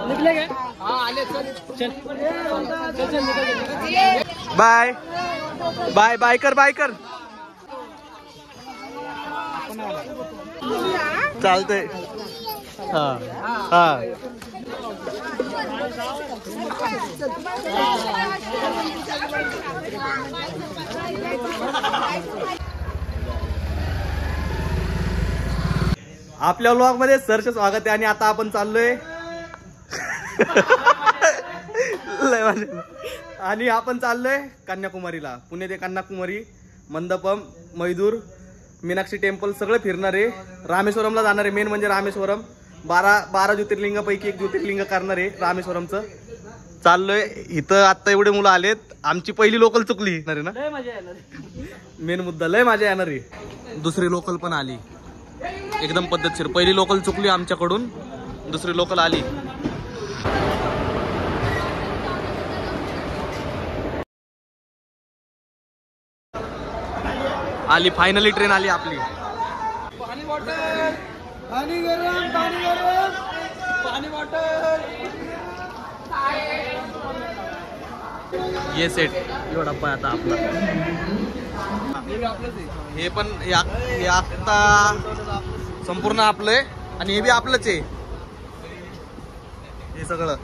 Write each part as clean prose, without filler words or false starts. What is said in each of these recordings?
निकले गए bye bye bye कर बाय कर चालतंय हा हा आपल्या व्लॉग मध्ये सरचं स्वागत आहे आणि आता आपण चाललोय आणि आपण चाललोय कन्याकुमारीला. पुणे ते कन्याकुमारी, मंदपम, मैदूर, मीनाक्षी टेम्पल सगळं फिरणार आहे. रामेश्वरमला जाणार आहे. मेन म्हणजे रामेश्वरम 12 ज्योतिर्लिंगापैकी एक ज्योतिर्लिंग करणार आहे रामेश्वरमचं. चाललोय. इथं आता एवढे मुलं आलेत. आमची पहिली लोकल चुकली ना. मेन मुद्दा लय मजा येणार आहे. दुसरी लोकल पण आली एकदम पद्धतशीर. पहिली लोकल चुकली आमच्याकडून, दुसरी लोकल आली. आली फायनली ट्रेन आली आपली. पाणी बॉटल, पाणी गरम, पाणी गरम, पाणी बॉटल. ये सेट एवढा पाय आता आपला. हे पण हे आता संपूर्ण आपलंय आणि हे बी आपलंच आहे. हे सगळं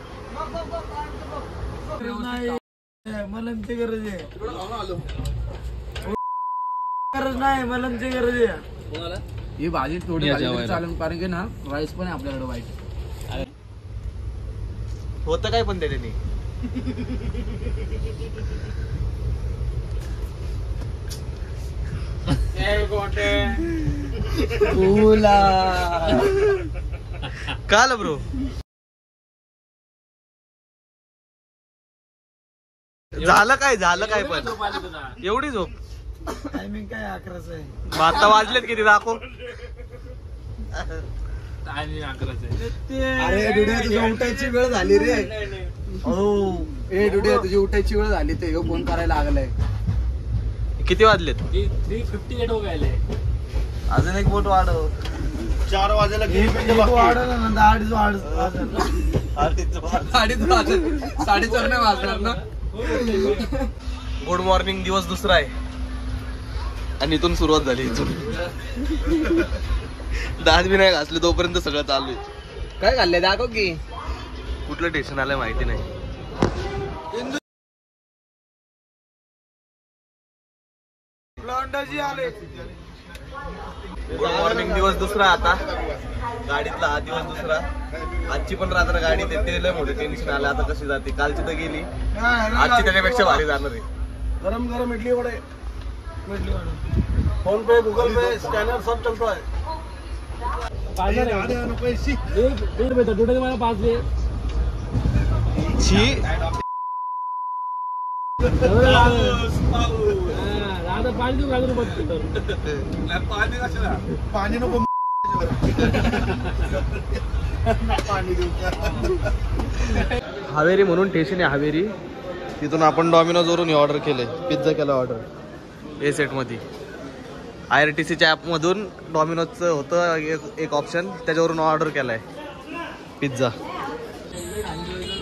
मलमची गरज आहे. गरज नाही, मलमची गरज आहे. ही भाजी थोडी चालून कारण की ना राईस पण आहे आपल्याकडे वाईट. होतं काय पण त्याने काल ब्रो झालं काय पण एवढी झोप. टायमिंग काय 11च आहे. आता वाजलेत किती दाखव. अरे डुड्या तुझी उठायची वेळ झाली रे. हो ए डुड्या तुझी उठायची वेळ झाली. ते फोन करायला लागलाय. किती वाजलेत? 3:58 हो गेले. अजून एक बोट वाढव. 4 वाजायला वाढवलं ना 4:30 नाही वाजणार ना. Good morning. दिवस दुसरा आहे आणि इथून सुरुवात झाली. इथून दात बी नाही घासले तोपर्यंत सगळं चालू आहे. काय खाल्लंय दाखव की. कुठलं टेन्शन आलंय माहिती नाही. Good morning. दिवस दुसरा आता. गाडीतला हा दिवस दुसरा. आजची पण रात्र गाडीत येते. लय मोठे टेन्शन आलं आता कशी जाते. कालची तर गेली, आजची त्याच्यापेक्षा भारी जाणार आहे. गरम गरम इडली वडे, फोन पे, गूगल पे, स्कॅनर सब चलतो है. पाणी नको हावेरी म्हणून स्टेशन आहे हावेरी. तिथून आपण डॉमिनोज वरून हे ऑर्डर केले. पिझ्झा केला ऑर्डर ए सेट मध्ये. IRTCच्या ॲपमधून डॉमिनोजचं होतं एक ऑप्शन, त्याच्यावरून ऑर्डर केलाय पिझ्झा.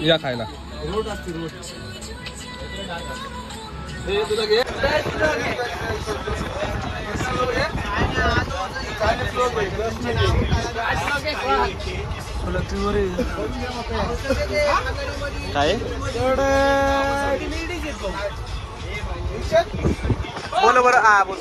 या खायला. काय बोल बरं. बोल.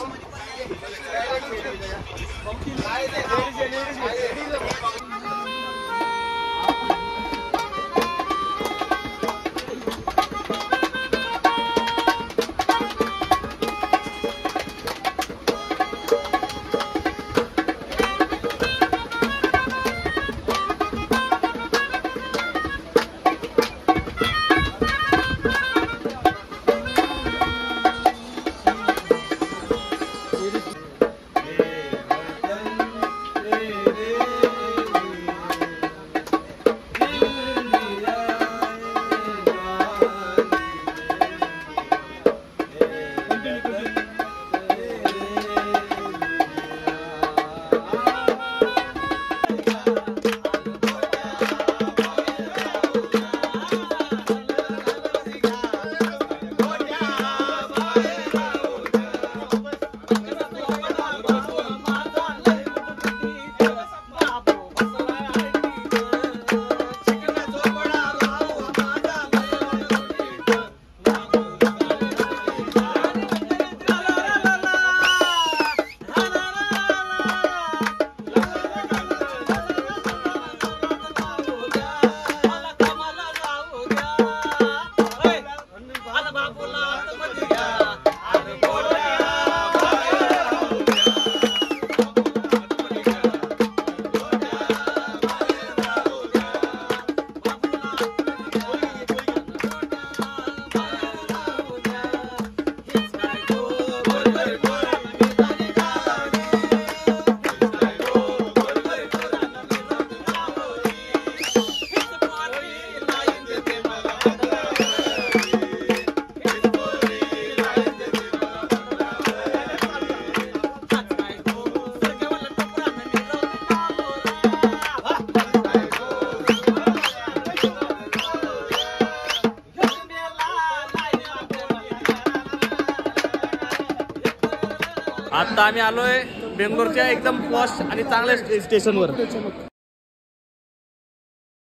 आता आम्ही आलोय बेंगलोरच्या एकदम पॉश आणि चांगल्या स्टेशनवर.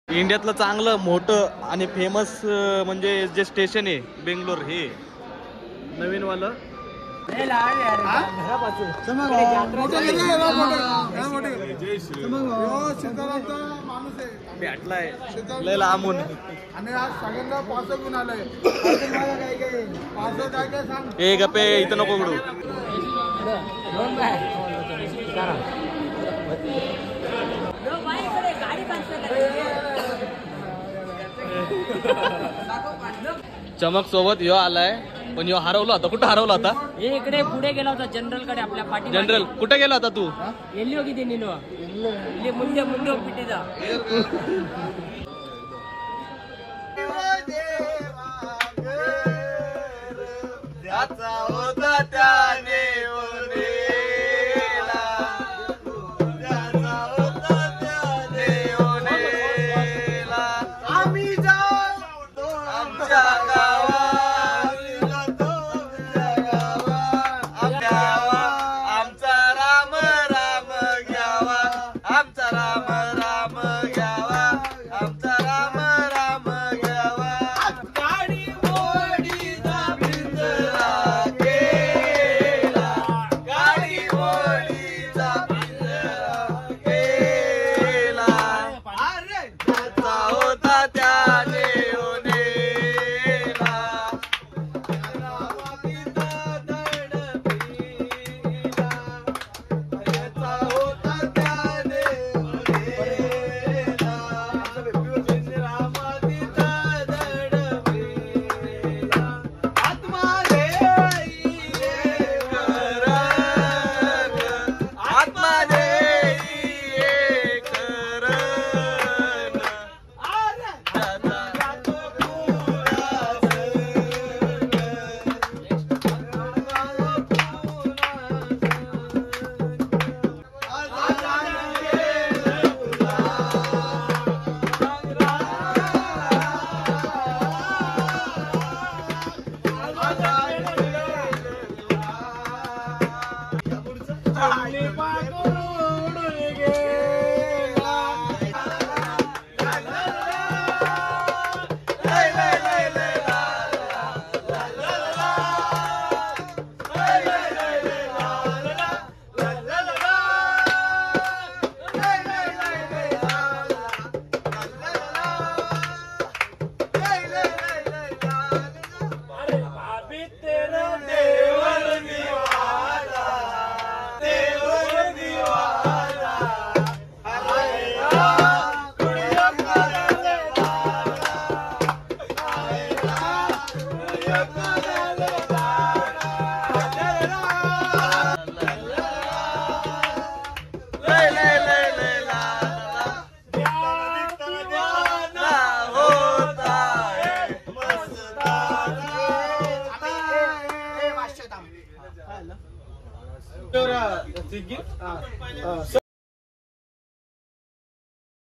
इंडियातलं चांगलं मोठं आणि फेमस म्हणजे जे स्टेशन आहे बेंगलोर हे नवीन वालं. भेटलाय लय लांबून ए गप्पे इथं नको उघडू. चमक सोबत यो आलाय पण यो हरवला होता. कुठं हरवला होता? इकडे पुढे गेला होता जनरल कडे आपल्या पाठी. जनरल कुठे गेला होता तू? ಎಲ್ಲಿ ಹೋಗಿದ್ದೆ ನೀನು? ಇಲ್ಲಿ ಮುಂದೆ ಮುಂದೆ ಹೋಗ್ಬಿಟ್ಟಿದ್ದ.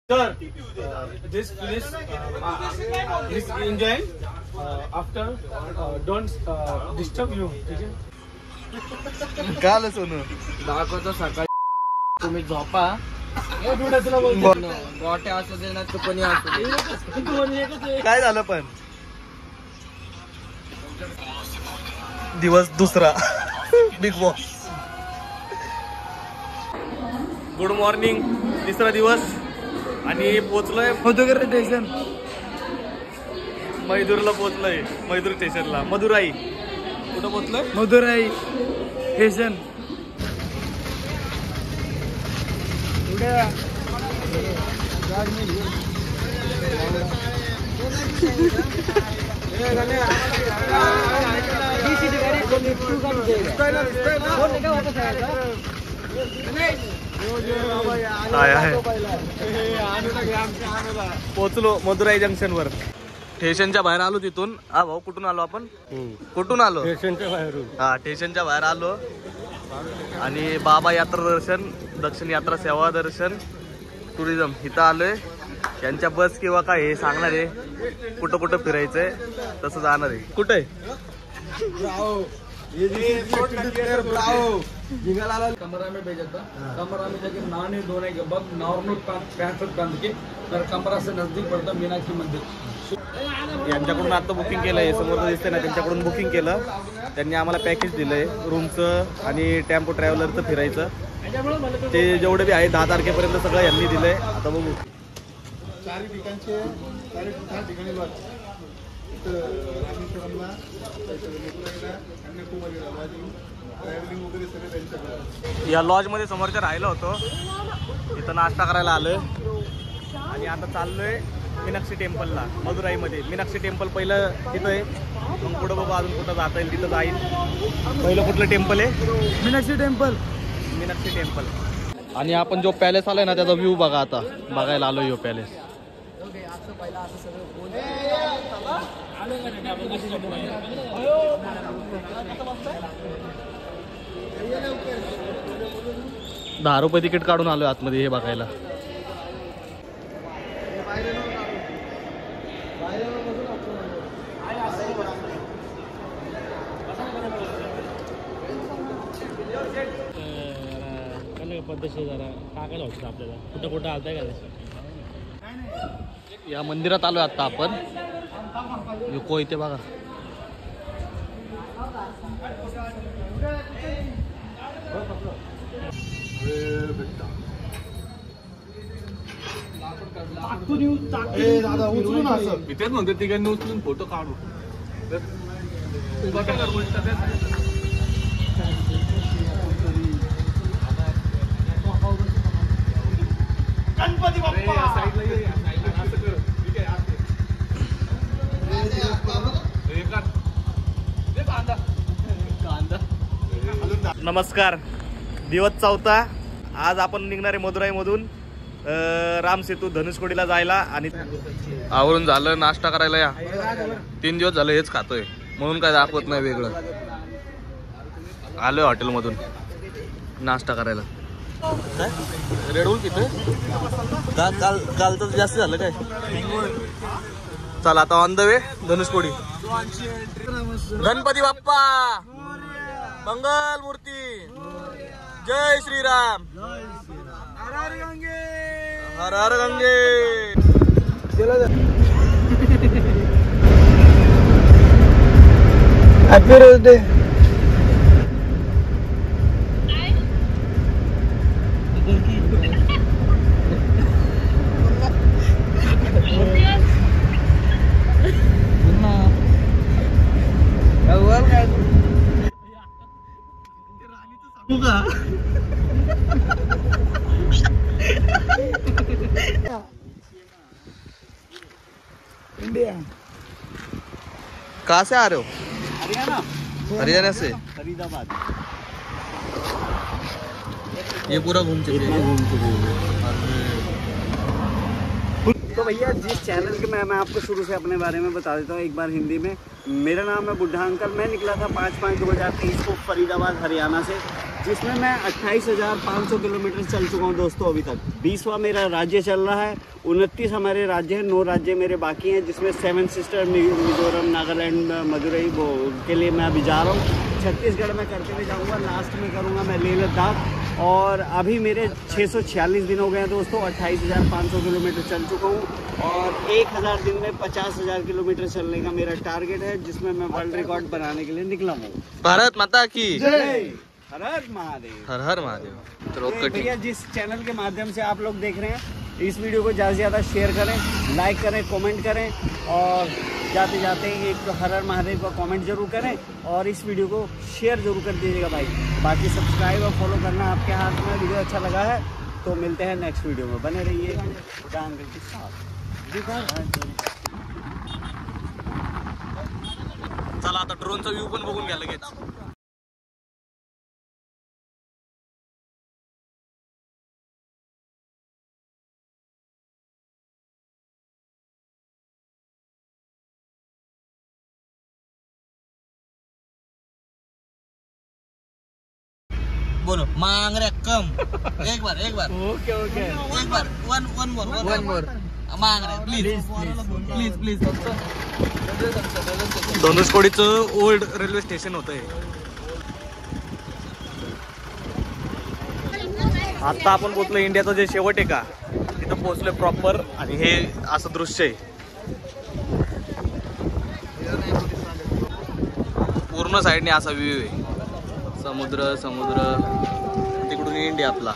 Sir, this please enjoy. After don't disturb you. काल सोनू दाखवतो सकाळी तुम्ही झोपा. गोट्या असू दे ना तू कोणी असू दे. काय झालं पण दिवस दुसरा बिग बॉस. Good morning. तिसरा दिवस आणि पोचलोय फोटोग्राफी स्टेशन मैदूरला पोचलोय. मैदूर स्टेशनला मदुराई. कुठं पोचलोय? मदुराई स्टेशन. पोचलो मदुराई जंक्शन वर. स्टेशनच्या बाहेर आलो तिथून. हा भाऊ कुठून आलो आपण? कुठून आलो? स्टेशनच्या बाहेरून. हा स्टेशनच्या बाहेर आलो आणि बाबा यात्रा दर्शन, दक्षिण यात्रा सेवा दर्शन, टुरिझम इथं आलोय. यांच्या बस किंवा काय हे सांगणार आहे कुठं कुठं फिरायचंय तसं जाणार आहे. कुठे कमरा में भेजा था, कमरा में जाके नहाने धोने के बाद नॉर्मल पैंट बांध के मेरा कमरा से नजदीक पड़ता मीनाक्षी मंदिर. यांच्याकडून आता बुकिंग केलंय, समोर दिसतंय ना त्यांच्याकडून बुकिंग केलं. त्यांनी आम्हाला पॅकेज दिलंय रूमचं आणि टेम्पो ट्रॅव्हलरचं फिरायचं. ते जेवढे बी आहे 10 तारखेपर्यंत सगळं यांनी दिलंय. आता बघू 4 ठिकाणचे 4 ठिकाणी लॉज रामेश्वरमला, कन्याकुमारीला लॉजिंग, ट्रॅव्हलिंग वगैरे सगळं त्यांच्याकडे. या लॉजमध्ये समोरच्या राहिलो होतो, इथं नाश्ता करायला आलोय आणि आता चाललोय मीनाक्षी टेम्पलला मदुराईमध्ये. मीनाक्षी टेम्पल पहिलं तिथं आहे, मग पुढं बघू अजून कुठं जाता येईल तिथं जाईल. पहिलं कुठलं टेम्पल आहे? मीनाक्षी टेम्पल. मीनाक्षी टेम्पल. आणि आपण जो पॅलेस आलाय ना त्याचा व्ह्यू बघा, आता बघायला आलोय यो पॅलेस. ₹10 तिकीट काढून आलोय आतमध्ये हे बघायला. पद्धतशीर जरा टाकायला होतं आपल्याला, कुठं कुठं आलताय का. या मंदिरात आलोय आता आपण. युको इथे बघा. इथेच म्हणते तिघांनी उचलून फोटो काढू. गणपती बाप्पा. नमस्कार. दिवस 4. आज आपण निघणार आहे मदुराईमधून राम सेतू धनुषकोडीला जायला. आणि आवरून झालं, नाश्ता करायला या. 3 दिवस झालं हेच खातोय म्हणून काय दाखवत नाही वेगळं. आलोय हॉटेलमधून नाश्ता करायला. रेड बुल पितोय. कालचं जास्त झालं काय. चला आता on the way Dhanushkodi. Ganpati Bappa मंगल मूर्ती. जय श्रीराम. हर हर गंगे. Happy rose day. इंडिया. कहाँ से आ रहे हो? हरियाणा से. फरीदाबाद. ये पूरा घूम चुके हैं. तो भैया जिस चैनल के मैं आपको शुरू से अपने बारे में बता देता हूँ एक बार हिंदी में. मेरा नाम है बुढ़ा अंकल. मैं निकला था 5/5/2023 को फरीदाबाद हरियाणा से, जिसमें मैं 28,500 किलोमीटर चल चुका हूँ दोस्तों अभी तक. 20वां मेरा राज्य चल रहा है. 29 हमारे राज्य हैं, 9 राज्य मेरे बाकी हैं, जिसमें 7 सिस्टर मिजोरम, नागालैंड, मदुरई वो के लिए मैं अभी जा रहा हूँ. छत्तीसगढ़ में करते हुए जाऊँगा. लास्ट में करूँगा मैं लेह लद्दाख. और अभी मेरे 646 दिन हो गए हैं दोस्तों. 28,500 किलोमीटर चल चुका हूँ और 1000 दिन में 50,000 किलोमीटर चलने का मेरा टारगेट है, जिसमें मैं वर्ल्ड रिकॉर्ड बनाने के लिए निकला हूँ. भारत माता की जय. हर हर महादेव. हर हर महादेव. तो भैया जिस चैनल के माध्यम से आप लोग देख रहे हैं, इस वीडियो को ज़्यादा से ज़्यादा शेयर करें, लाइक करें, कमेंट करें और जाते जाते एक तो हर हर महादेव का कमेंट जरूर करें और इस वीडियो को शेयर जरूर कर दीजिएगा भाई. बाकी सब्सक्राइब और फॉलो करना आपके हाथ में. वीडियो अच्छा लगा है तो मिलते हैं नेक्स्ट वीडियो में. बने रहिए डांग के साथ. चला आता ड्रोनचा व्ह्यू पण बघून घ्या लगेच. बोलो मांग रकम. एक बार ओके ओके. एक बार वन मोर मांग रहे प्लीज. धनुषकोडीचं ओल्ड रेल्वे स्टेशन होतं हे. आता आपण पोहोचलो इंडियाचं जे शेवट आहे का तिथं पोहोचलोय प्रॉपर. आणि हे असं दृश्य आहे, पूर्ण साईडने असा व्ह्यू आहे. समुद्र समुद्र तिकडून इंडिया आपला.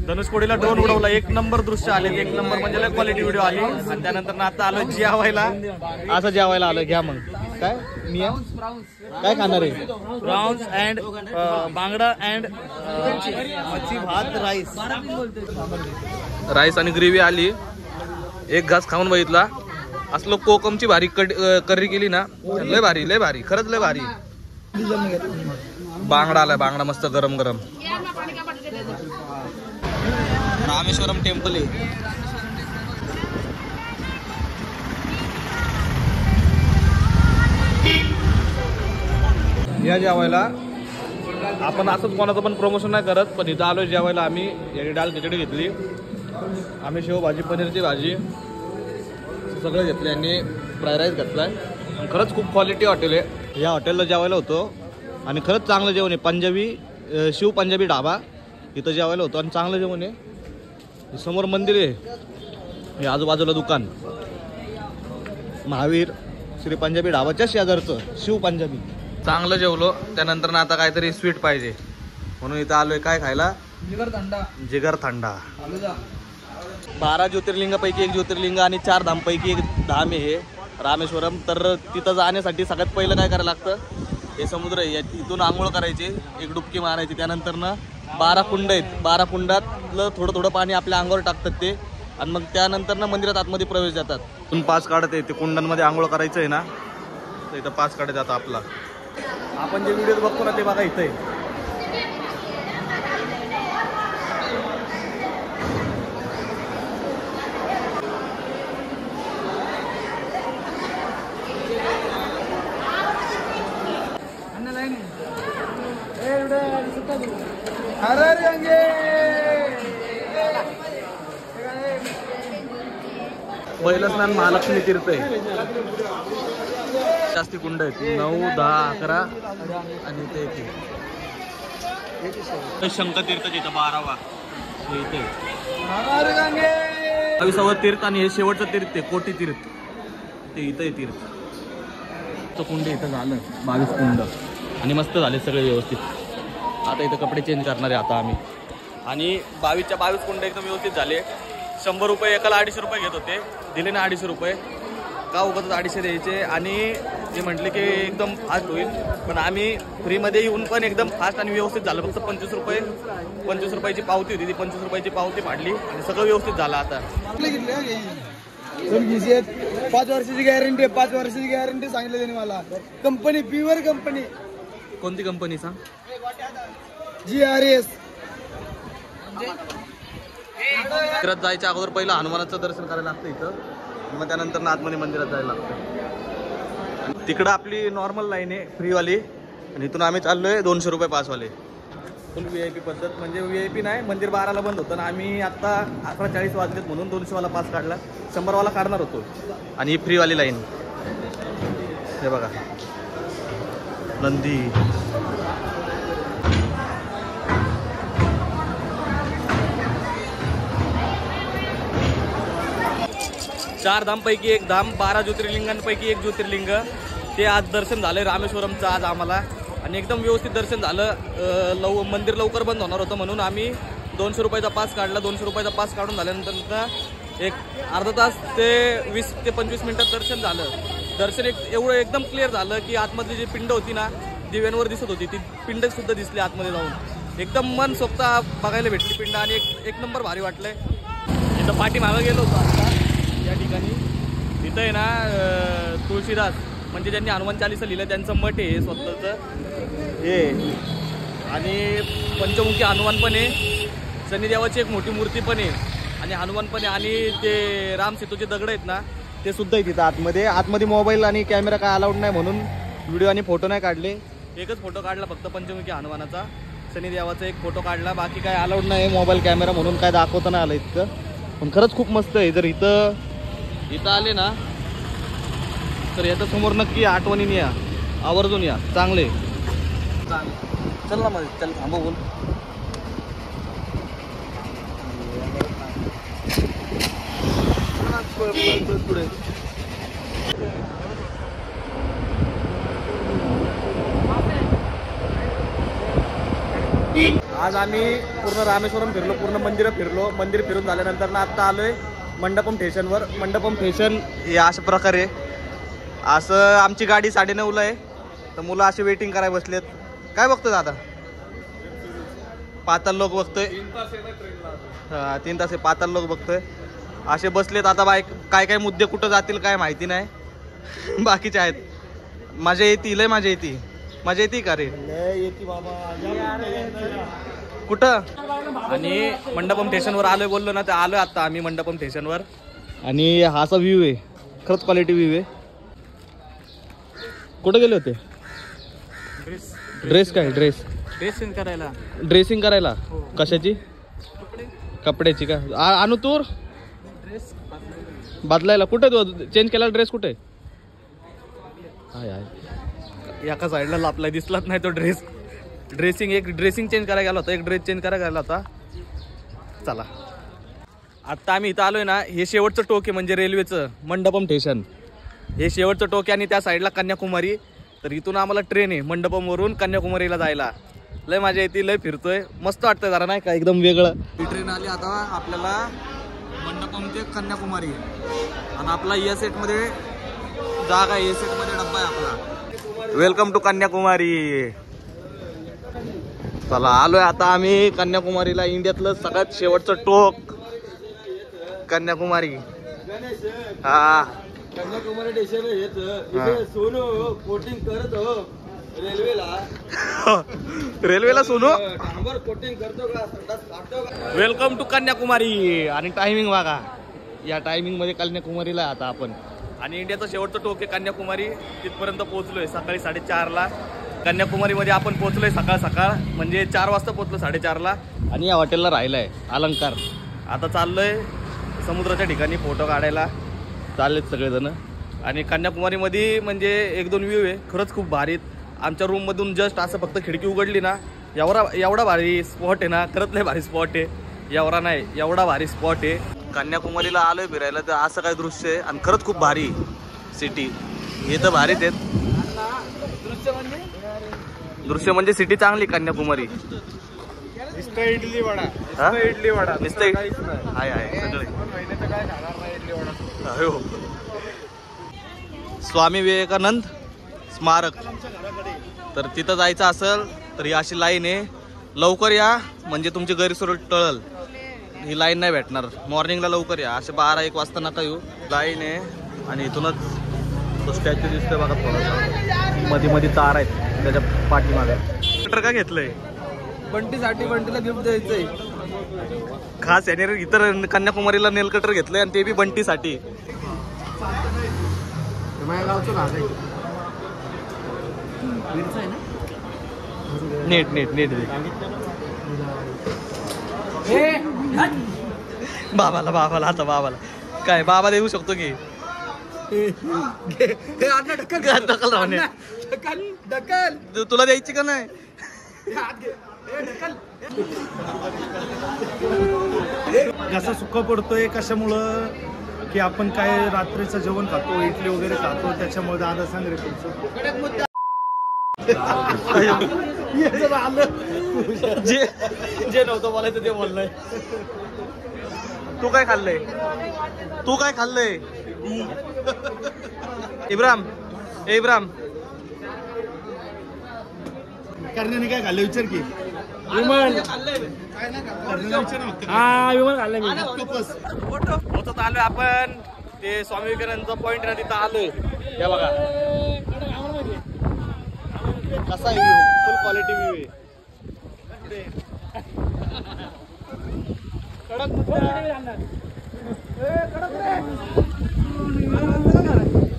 धनुषकोडीला ड्रोन उडवला, एक नंबर दृश्य आले, एक नंबर म्हणजे लय क्वालिटी व्हिडिओ आली. आणि त्यानंतर आता आलो जेवायला. असं जेवायला आलं. घ्या मग काय मी काय खाणार आहे? प्रॉन्स अँड बांगडा अँड मच्छी भात राईस. राईस आणि ग्रेव्ही आली. एक घास खाऊन बघितला. असलो कोकमची भारी करी केली ना, लय भारी लय भारी, खरंच लय भारी. बांगडा आलाय, बांगडा मस्त गरम गरम. रामेश्वरम टेम्पल आहे. या जेवायला आपण असंच कोणाचं पण प्रमोशन नाही करत, पण इथं आलोय जेवायला आम्ही. याची डाळ खिचडी घेतली, आम्ही शेवभाजी पनीरची भाजी सगळं घेतलं आणि फ्राय राईस घेतलाय. खरंच खूप क्वालिटी हॉटेल आहे. या हॉटेलला जेवायला होतो आणि खरंच चांगलं जेवण आहे. पंजाबी शिव पंजाबी ढाबा इथं जेवायला होतो आणि चांगलं जेवण आहे. समोर मंदिर आहे, हे आजूबाजूला दुकान. महावीर श्री पंजाबी ढाबाच्या शेजारचं शिव पंजाबी. चांगलं जेवलो. त्यानंतर ना आता काहीतरी स्वीट पाहिजे म्हणून इथं आलोय काय खायला? जिगर थंडा. 12 ज्योतिर्लिंगापैकी एक ज्योतिर्लिंग आणि 4 धामपैकी एक धाम आहे हे रामेश्वरम. तर तिथं जाण्यासाठी सगळ्यात पहिलं काय करायला लागतं? हे समुद्र आहे, इथून आंघोळ करायची, एक डुबकी मारायची. त्यानंतर ना 12 कुंड आहेत, 12 कुंडातलं थोडं थोडं पाणी आपल्या अंगावर टाकतात ते. आणि मग त्यानंतर ना मंदिरात आतमध्ये प्रवेश जातात. इथून पास काढत आहे, ते कुंडांमध्ये आंघोळ करायचं आहे ना, तर इथं पास काढत जातं आपला. आपण जे व्हिडिओ बघतो ना ते बघा इथं आहे. पहिलं स्नान महालक्ष्मी तीर्थ आहे. जास्ती कुंड आहेत, 9, 10, 11 आणि ते शंखतीर्थ जिथं 12वा इथे 22वा तीर्थ. आणि हे शेवटचं तीर्थ आहे कोटी तीर्थ, ते इथं आहे तीर्थ. तो कुंड इथं झालं 22 कुंड आणि मस्त झाले सगळे व्यवस्थित. आता इथं कपडे चेंज करणार आहे आता आम्ही. आणि 22च्या 22 कुंड एकदम व्यवस्थित झाले. 100 रुपये एकाला 250 रुपये घेत होते, दिले ना 250 रुपये. का उगाच 250 द्यायचे. आणि ते म्हटले की एकदम फास्ट होईल, पण आम्ही फ्रीमध्ये येऊन पण एकदम फास्ट आणि व्यवस्थित झालं. फक्त 25 रुपयाची पावती होती, ती 25 रुपयाची पावती फाडली आणि सगळं व्यवस्थित झालं. आता 5 वर्षाची गॅरंटी आहे, 5 वर्षाची गॅरंटी सांगितलं त्यांनी मला. Company pure company. कोणती कंपनी सांग? GRS. मंदिरात जायच्या अगोदर पहिलं हनुमानाचं दर्शन करायला लागतं इथं, मग त्यानंतर आतमध्ये मंदिरात जायला लागतं. तिकडं आपली नॉर्मल लाईन आहे फ्रीवाली, आणि इथून आम्ही चाललोय 200 रुपये पासवाले. फुल VIP पद्धत, म्हणजे VIP नाही. मंदिर 12ला बंद होतं ना, आम्ही आत्ता 11:40 वाजलेत म्हणून 200वाला पास काढला. 100वाला काढणार होतो. आणि ही फ्रीवाली लाईन हे बघा, नंदी. चार धामपैकी एक धाम, 12 ज्योतिर्लिंगांपैकी एक ज्योतिर्लिंग, ते आज दर्शन झालंय रामेश्वरमचं आज आम्हाला. आणि एकदम व्यवस्थित दर्शन झालं. मंदिर लवकर बंद होणार होतं म्हणून आम्ही 200 रुपयाचा पास काढला. 200 रुपयाचा पास काढून झाल्यानंतर एक अर्धा तास ते 20 ते 25 मिनिटात दर्शन झालं. दर्शन एवढं एकदम क्लिअर झालं की आतमधली जी पिंड होती ना, दिव्यांवर दिसत होती, ती पिंड सुद्धा दिसली आतमध्ये जाऊन. एकदम मन सोक्त बघायला भेटली पिंड आणि एक नंबर भारी वाटलंय. इथं पाठीमागं गेलो होतो आता या ठिकाणी. तिथं आहे ना तुळशीदास, म्हणजे ज्यांनी हनुमान चालीसा लिहिलं त्यांचं मठ आहे स्वतःचं हे. आणि पंचमुखी हनुमान पण आहे. शनिदेवाची एक मोठी मूर्ती पण आहे आणि हनुमान पण आहे आणि ते राम सेतूचे दगड आहेत ना ते सुद्धा आहे तिथं आतमध्ये मोबाईल आणि कॅमेरा काय अलाउड नाही म्हणून व्हिडिओ आणि फोटो नाही काढले. एकच फोटो काढला फक्त पंचमुखी हनुमानाचा, शनिदेवाचा एक फोटो काढला, बाकी काय अलाउड नाही मोबाईल कॅमेरा म्हणून काय दाखवता नाही आलं इतकं. पण खरंच खूप मस्त आहे. जर इथं आले ना तर याच्या समोर नक्की आठवणीने या, आवर्जून या, चांगले. चल ना मध्ये चल थांबव बोल. पुढे आज आम्ही पूर्ण रामेश्वरम फिरलो, पूर्ण मंदिर फिरून झाल्यानंतर ना आता आलोय मंडपम स्टेशनवर. मंडपम स्टेशन हे अशा प्रकारे, असं आमची गाडी 9:30ला आहे तर मुलं अशी वेटिंग करायला बसलेत. काय बघतोय दादा? पाताल लोक बघतोय. 3 तास पाताल लोक बघतोय असे बसलेत. आता काय मुद्दे कुठं जातील काय माहिती नाही. बाकीचे आहेत. मजा येते का रे? कुठं? आणि मंडपम स्टेशनवर आलोय बोललो ना, तर आलोय आता आम्ही मंडपम स्टेशनवर. आणि हा असा व्ह्यू आहे, खरंच क्वालिटी व्ह्यू आहे. कुठं गेले होते? ड्रेसिंग करायला. कशाची? कपड्याची का? आणू तूर बदलायला. कुठे चेंज केला ड्रेस? कुठे? एका साईडला लापला, दिसलाच नाही तो ड्रेस. ड्रेसिंग चेंज करायला गेला होता, एक ड्रेस चेंज करायला गेला होता. चला आत्ता आम्ही इथं आलोय ना, हे शेवटचं टोक आहे म्हणजे रेल्वेचं मंडपम स्टेशन. हे शेवटचं टोक आहे आणि त्या साईडला कन्याकुमारी. तर इथून आम्हाला ट्रेन आहे मंडपमवरून कन्याकुमारीला जायला. लय मजा येते, लय फिरतोय, मस्त वाटतंय जरा नाही का, एकदम वेगळं. ही ट्रेन आली आता आपल्याला मंडपम ते कन्याकुमारी आणि आपला या सेटमध्ये जागा आहे, सेटमध्ये डब्बा आहे आपला. Welcome to Kanyakumari. चला आलोय आता आम्ही कन्याकुमारीला. इंडियातलं सगळ्यात शेवटचं टोक कन्याकुमारी. हा कन्याकुमारी स्टेशन सोनू कोटिंग करत हो रेल्वेला सोनू कोटिंग करतो का? Welcome to Kanyakumari. आणि टायमिंग बघा, या टायमिंग मध्ये कन्याकुमारीला आता आपण. आणि इंडियाचं शेवटचं टोक आहे कन्याकुमारी. तिथपर्यंत पोहोचलोय सकाळी 4:30ला. कन्याकुमारीमध्ये आपण पोहोचलोय सकाळ म्हणजे 4 वाजता पोहोचलो, 4:30ला. आणि या हॉटेलला राहिलाय अलंकार. आता चाललोय समुद्राच्या ठिकाणी फोटो काढायला चाललेत सगळेजण. आणि कन्याकुमारीमध्ये म्हणजे 1-2 व्ह्यू आहे, खरंच खूप भारीत. आमच्या रूममधून जस्ट असं फक्त खिडकी उघडली ना, एवढा भारी स्पॉट आहे ना, खरंच लय भारी स्पॉट आहे. एवढा भारी स्पॉट आहे. कन्याकुमारीला आलोय फिरायला तर असं काय दृश्य आहे आणि खरंच खूप भारी सिटी. हे तर भारीच आहेत. दृश्य म्हणजे सिटी चांगली कन्याकुमारी. इडली वडा आहे सगळे. स्वामी विवेकानंद स्मारक. तर तिथं जायचं असेल तर ही अशी लाईन आहे. लवकर या म्हणजे तुमची गैरसोय टळल. ही लाईन नाही भेटणार. मॉर्निंगला लवकर या, असे 12-1 वाजता नका येऊ. लाईन आहे आणि इथूनच तो स्टॅच्यू दिसतोय बघा थोडासा. मध्ये तार आहेत त्याच्या पाठीमागे. कटर का घेतलंय? बंटीला गिफ्ट द्यायचंय खास याने. इतर कन्याकुमारीला नेल कटर घेतलंय आणि ते बी बंटीसाठी. नेट बाबाला आता बाबाला काय बाबा देऊ शकतो की ढकल. तुला द्यायची का नाही? घसा सुका पडतोय कशामुळं की आपण काय रात्रीचं जेवण खातो, इडली वगैरे खातो, त्याच्यामुळे दादा सांग रे तुमचं. जे नव्हतं बोलायचं ते बोललंय. तू काय खाल्लंय? इब्राम करण्याने काय खाल्लं विचार की. विमान पोहोचत आलोय आपण. ते स्वामी विवेकानंदचा पॉइंट ना तिथं आलोय. या बघा कसा आहे व्ह्यू, फुल क्वालिटी व्ह्यू आहे.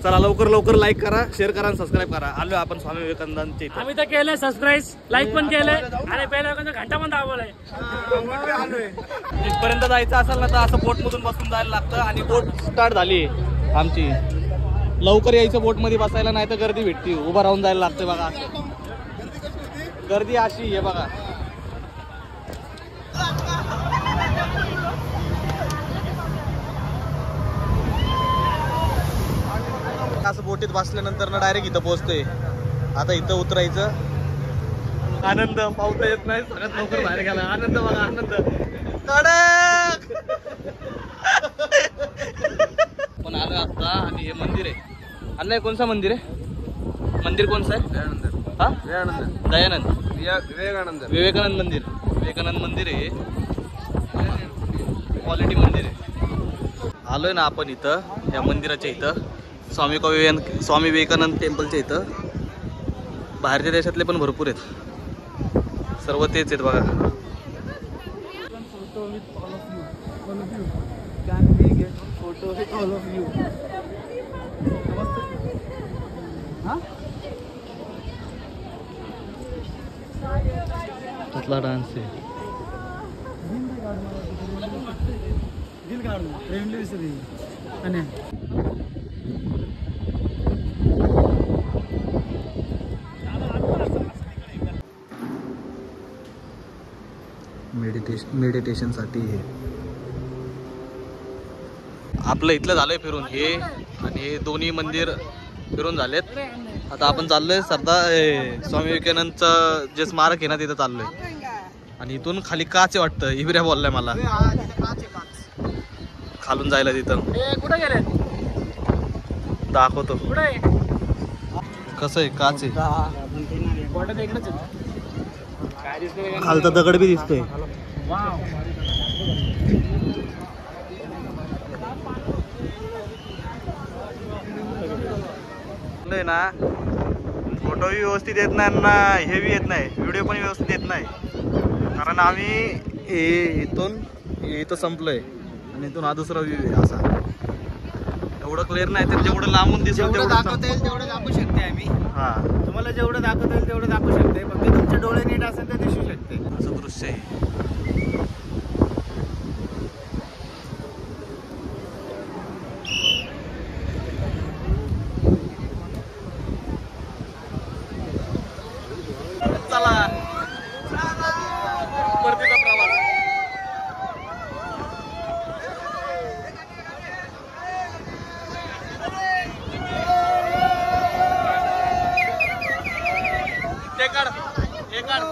चला लवकर लवकर लाईक करा, शेअर करा आणि सबस्क्राईब करा. आलो आपण स्वामी विवेकानंदांच्या इथे. आम्ही तर केलंय सबस्क्राईब, लाईक पण केलंय आणि पहिल्या घंटा पण दाबवलाय. इथपर्यंत जायचं असेल ना तर असं बोट मधून बसून जायला लागतं आणि बोट स्टार्ट झाली आमची. लवकर यायचं बोट मध्ये बसायला, नाही तर गर्दी भेटती. उभा राहून जायला लागतं बघा. असं गर्दी अशी आहे बघा. असं बोटीत बसल्यानंतर ना डायरेक्ट इथं पोहोचतोय. आता इथं उतरायचं. आनंद पावता येत नाही, सगळ्यात लवकर बाहेर गेला. आनंद बघा, आनंद कडक. पण आलं आता. आणि हे मंदिर आहे. अण्णा कोणचं मंदिर आहे? मंदिर कोणचं आहे? हा दयानंद विवेकानंद मंदिर. विवेकानंद मंदिर आहे. क्वालिटी मंदिर आहे. आलोय ना आपण इथं या मंदिराच्या इथं, स्वामी विवेकानंद टेम्पलच्या इथं. बाहेरच्या देशातले पण भरपूर आहेत. सर्व तेच आहेत बघा. कसला डान्स आहे. मेडिटेशन साठी हे आपलं इथलं झालंय फिरून. हे आणि हे दोन्ही मंदिर फिरून झालेत. आता आपण चाललोय स्वामी विवेकानंदचं जे स्मारक आहे ना तिथं चाललोय. आणि इथून खाली काच आहे वाटतं. इबऱ्या बोललाय मला खालून जायला. तिथं कुठे गेले दाखवतो. कुठे कसं आहे काच आहे. खालचा दगड बी दिसतोय. ना फोटो बी व्यवस्थित येत नाही ना हे बी येत नाही. व्हिडिओ पण व्यवस्थित येत नाही. कारण आम्ही इथं संपलोय आणि इथून हा दुसरा व्ह्यू आहे. असा एवढं क्लिअर नाही. तर जेवढं लांबून दिसेल तेवढं दाखवता येईल तेवढं दाखवू शकते आम्ही. हा तुम्हाला जेवढं दाखवता येईल तेवढं दाखवू शकते. फक्त तुमचे डोळे नीट असेल तर दिसू शकते. असं दृश्य आहे. चला परतीचा प्रवास. ते काढ, हे काढ.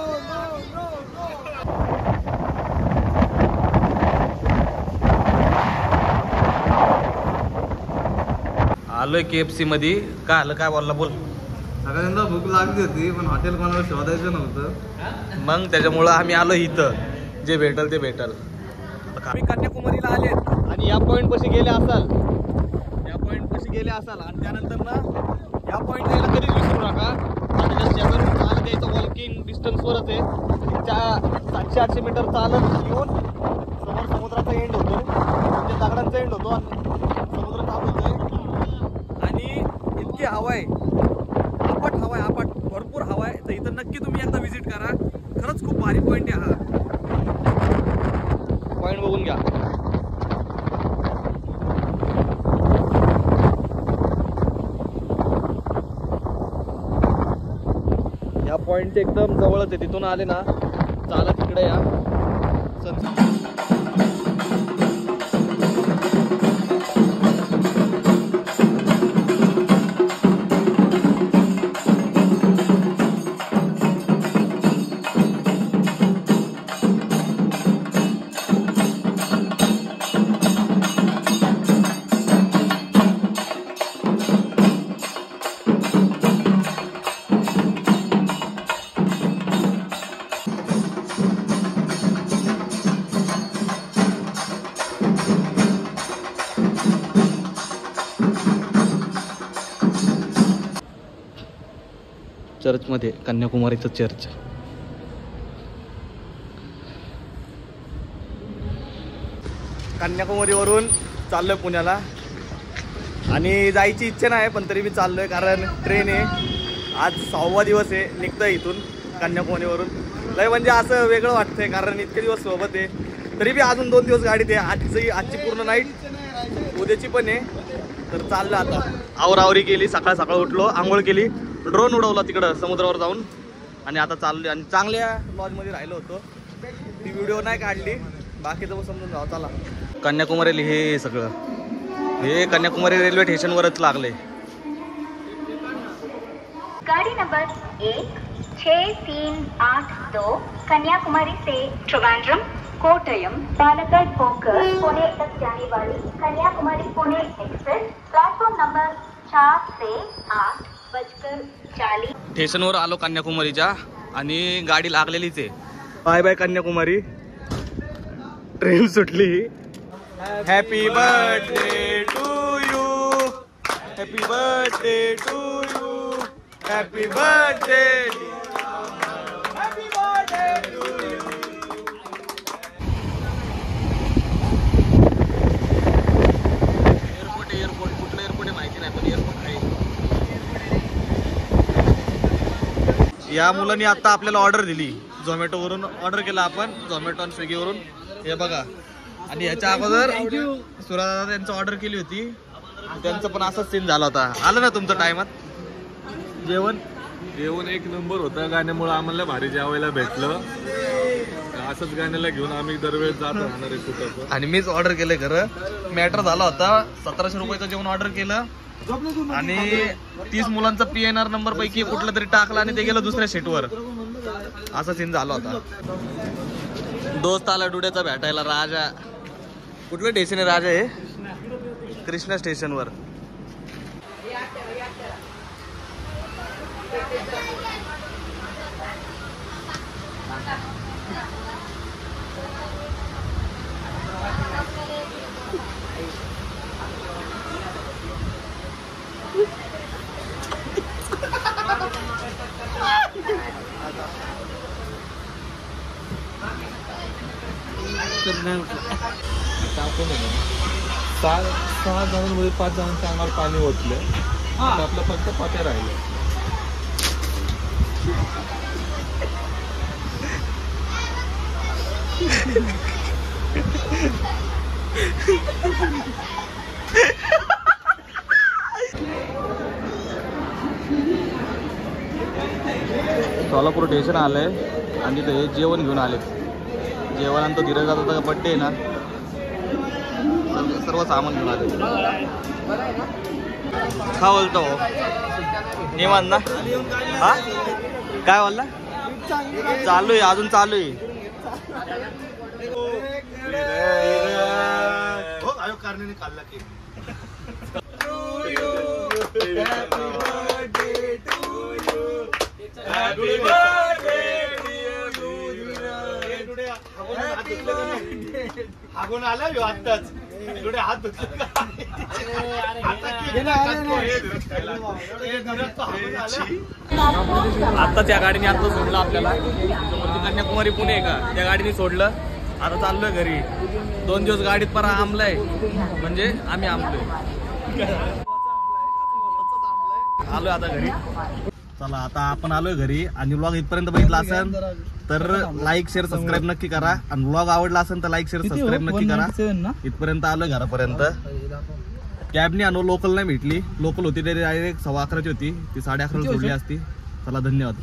आलोय KFC मध्ये. काय आलं, काय बोलला बोल. सगळ्यांना भूक लागली होती पण हॉटेल कोणाला शोधायचं नव्हतं. मग त्याच्यामुळं आम्ही आलो इथं. जे भेटल ते भेटल. आम्ही कन्याकुमारीला आले आणि या पॉईंट पाशी गेले असाल. आणि त्यानंतर ना या पॉईंट यायला कधीच विसरू नका. आणि शेजारून आलं द्यायचं वॉकिंग डिस्टन्सवरच आहे. 700-800 मीटर चालत येऊन समोर समुद्राचा एंड होतो. म्हणजे दगडांचा एंड होतो आणि समुद्र थांबतोय. आणि इतकी हवा आहे, आपट हवा आहे, भरपूर हवा आहे. तर इथं नक्की तुम्ही एकदा व्हिजिट करा. खरंच खूप भारी पॉईंट आहे हा. पॉईंट बघून घ्या. या पॉईंटच्या एकदम जवळच आहे. तिथून आले ना चालत तिकडे या. चर्चमध्ये, कन्याकुमारीचं चर्च. कन्याकुमारीवरून चाललोय पुण्याला आणि जायची इच्छा नाही पण तरी मी चाललोय कारण ट्रेन आहे. आज 6वा दिवस आहे निघतोय इथून कन्याकुमारीवरून. लय म्हणजे असं वेगळं वाटतंय कारण इतके दिवस सोबत आहे. तरी बी अजून 2 दिवस गाडीत आहे. आजची पूर्ण नाईट उद्याची पण आहे. तर चाललं आता. आवरावरी केली, सकाळ सकाळ उठलो, आंघोळ केली, ड्रोन उडवला तिकडं समुद्रावर जाऊन आणि आता चाललो. आणि चांगल्या लॉजमध्ये राहिलो होतो. ती व्हिडिओ नाही काढली, बाकीचं समजून जाऊ. चला कन्याकुमारी हे सगळं हे कन्याकुमारी रेल्वे स्टेशनवरच लागले. गाड़ी नंबर 16382 कन्याकुमारी से ट्रिवांड्रम, कोट्टयम, पालक्काड होकर पुणे तक जाने वाली Kanyakumari Pune express platform number 4 से 8:40. स्टेशनवर आलो कन्याकुमारीच्या आणि गाडी लागलेलीच आहे. Bye bye Kanyakumari. ट्रेन सुटली. Happy birthday to you, happy birthday to you, happy birthday, happy birthday to you. Airport कुठलं एअरपोर्ट आहे माहिती नाही पण एअरपोर्ट आहे. या मुलांनी आता आपल्याला ऑर्डर दिली. झोमॅटोवरून ऑर्डर केला आपण, झोमॅटो आणि स्विगीवरून. हे बघा. आणि याच्या अगोदर सुरादादा त्यांचं ऑर्डर केली होती, त्यांचं पण असाच सीन झाला होता. आलं ना तुमचं टायमात जेवण? जेवण एक नंबर होतं. गाण्यामुळे आम्हाला भारी जेवायला भेटलं. असंच गाण्याला घेऊन आम्ही दरवेळेस जात राहणार आहे कुठं. आणि मीच ऑर्डर केलंय खरं. मॅटर झाला होता. 1700 रुपयाचं जेवण ऑर्डर केलं आणि 30 मुलांचा PNR नंबर पैकी कुठला तरी टाकला आणि ते गेलं दुसऱ्या सीटवर. असा सीन झाला होता. दोस्त आला डुड्याचा भेटायला. राजा कुठलं स्टेशन आहे राजा? हे कृष्णा स्टेशनवर. आपण 6 जणांमध्ये 5 जणांच्या अंगावर पाणी ओतलं. आपलं फक्त पाट्या राहिलं. सोलापूर स्टेशन आलंय आणि ते जेवण घेऊन आले. जेवणानंतर धीरज दादाचा बड्डे आहे ना, सर्व सामान घेऊन आले. का बोलतो निवांत ना? हा काय बोलला? चालू आहे अजून चालू आहे. खाल्ला केक. हागून आला आत्ताच हात धुतले. आता त्या गाडीने आता सोडलं आपल्याला. कन्याकुमारी पुणे आहे का त्या गाडीने सोडलं. आता चाललोय घरी. 2 दिवस गाडीत परा आंबलाय म्हणजे आम्ही आंबलोय. आलोय आता घरी. चला आता आपण आलोय घरी. आणि व्लॉग इथपर्यंत बघितला असेल तर लाईक शेअर सबस्क्राईब नक्की करा. आणि व्लॉग आवडला असेल तर लाईक शेअर सबस्क्राईब नक्की करा. इथपर्यंत आलोय घरापर्यंत. कॅबनी आणू, लोकल नाही भेटली. लोकल होती तरी डायरेक्ट 11:15 होती, ती 11:30 सोडली असती. चला धन्यवाद.